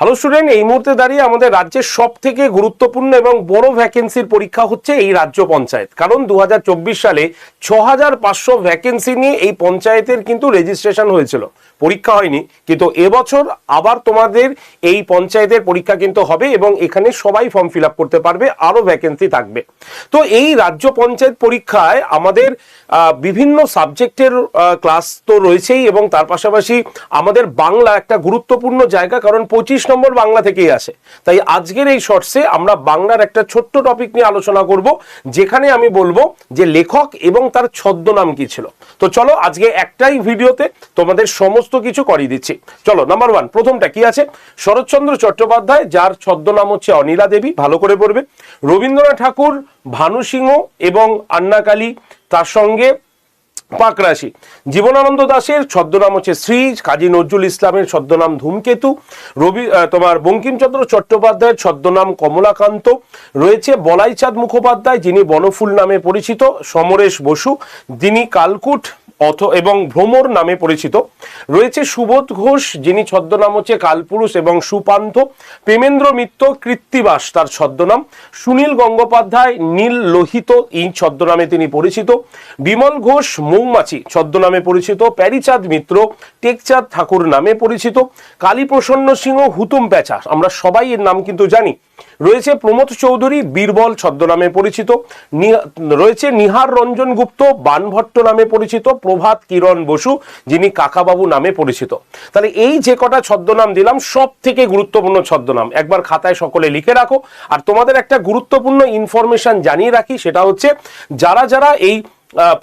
Hello student, এই মুহূর্তে দাঁড়িয়ে আমাদের রাজ্যের সব থেকে গুরুত্বপূর্ণ এবং বড় ভ্যাকেন্সির পরীক্ষা হচ্ছে এই রাজ্য পঞ্চায়েত। কারণ 2024 সালে 6500 ভ্যাকেন্সি নিয়ে এই পঞ্চায়েতের কিন্তু রেজিস্ট্রেশন হয়েছিল, পরীক্ষা হয়নি। কিন্তু এবছর আবার তোমাদের এই পঞ্চায়েতের পরীক্ষা কিন্তু হবে এবং এখানে সবাই ফর্ম ফিল আপ করতে পারবে, আরো ভ্যাকেন্সি থাকবে। তো এই রাজ্য পঞ্চায়েত পরীক্ষায় আমাদের বিভিন্ন সাবজেক্টের ক্লাস তো রয়েছেই এবং তার পাশাপাশি আমাদের বাংলা একটা গুরুত্বপূর্ণ জায়গা, কারণ 25 নম্বর বাংলা থেকেই আসে। তাই আজকের এই শর্টসে আমরা বাংলার একটা ছোট্ট টপিক নিয়ে আলোচনা করব, যেখানে আমি বলবো যে লেখক এবং তার ছদ্মনাম কি ছিল। তো চলো আজকে একটাই ভিডিওতে তোমাদের সমস্ত কিছু করিয়ে দিচ্ছি। চলো, নাম্বার 1 প্রথমটা কি আছে, শরৎচন্দ্র চট্টোপাধ্যায়, যার ছদ্মনাম হচ্ছে অনিলা দেবী, ভালো করে পড়বে। রবীন্দ্রনাথ ঠাকুর, ভানু সিংহ এবং আন্নাকালী, তার সঙ্গে পাকরাশি। জীবনানন্দ দাশের ছদ্মনাম হচ্ছে শ্রী। কাজী নজরুল ইসলামের ছদ্মনাম ধূমকেতু। বঙ্কিমচন্দ্র চট্টোপাধ্যায়ের ছদ্মনাম কমলাকান্ত। রয়েছে বলাইচাঁদ মুখোপাধ্যায়, যিনি বনফুল নামে পরিচিত। সমরেশ বসু, যিনি কালকুট এবং ভ্রমর নামে পরিচিত। রয়েছে সুবোধ ঘোষ, যিনি ছদ্মনাম হচ্ছে কালপুরুষ এবং সুপান্থ। প্রেমেন্দ্র মিত্র কৃত্তিবাস তার ছদ্মনাম। সুনীল গঙ্গোপাধ্যায় নীল লোহিত, এই ছদ্মনামে তিনি পরিচিত। বিমল ঘোষ মৌমাছি ছদ্মনামে পরিচিত। প্যারিচাঁদ মিত্র টেকচাঁদ ঠাকুর নামে পরিচিত। কালীপ্রসন্ন সিংহ হুতুম প্যাঁচা, আমরা সবাই এর নাম কিন্তু জানি। রয়েছে প্রমোদ চৌধুরী বীরবল ছদ্মনামে পরিচিত। রয়েছে নিহার রঞ্জন গুপ্ত বানভট্ট নামে পরিচিত। প্রভাত কিরণ বসু, যিনি কাকাবাবু নামে পরিচিত। তাহলে এই যে কটা ছদ্মনাম দিলাম সব থেকে গুরুত্বপূর্ণ ছদ্মনাম, একবার খাতায় সকলে লিখে রাখো। আর তোমাদের একটা গুরুত্বপূর্ণ ইনফরমেশন জানিয়ে রাখি, সেটা হচ্ছে যারা যারা এই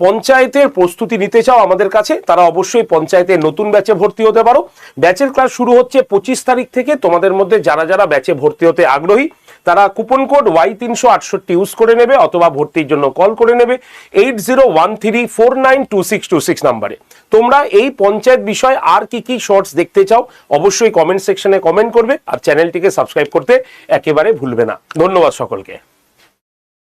পঞ্চায়েতের প্রস্তুতি নিতে চাও আমাদের কাছে, তারা অবশ্যই পঞ্চায়েতের নতুন ব্যাচে ভর্তি হতে পারো। ব্যাচের ক্লাস শুরু হচ্ছে 25 তারিখ থেকে। তোমাদের মধ্যে যারা যারা ব্যাচে ভর্তি হতে আগ্রহী, তারা কুপন কোড Y368 ইউজ করে নেবে অথবা ভর্তির জন্য কল করে নেবে 8013492626 নাম্বারে। তোমরা এই পঞ্চায়েত বিষয় আর কি কি শর্টস দেখতে চাও অবশ্যই কমেন্ট সেকশনে কমেন্ট করবে, আর চ্যানেলটিকে সাবস্ক্রাইব করতে একেবারে ভুলবে না। ধন্যবাদ সকলকে।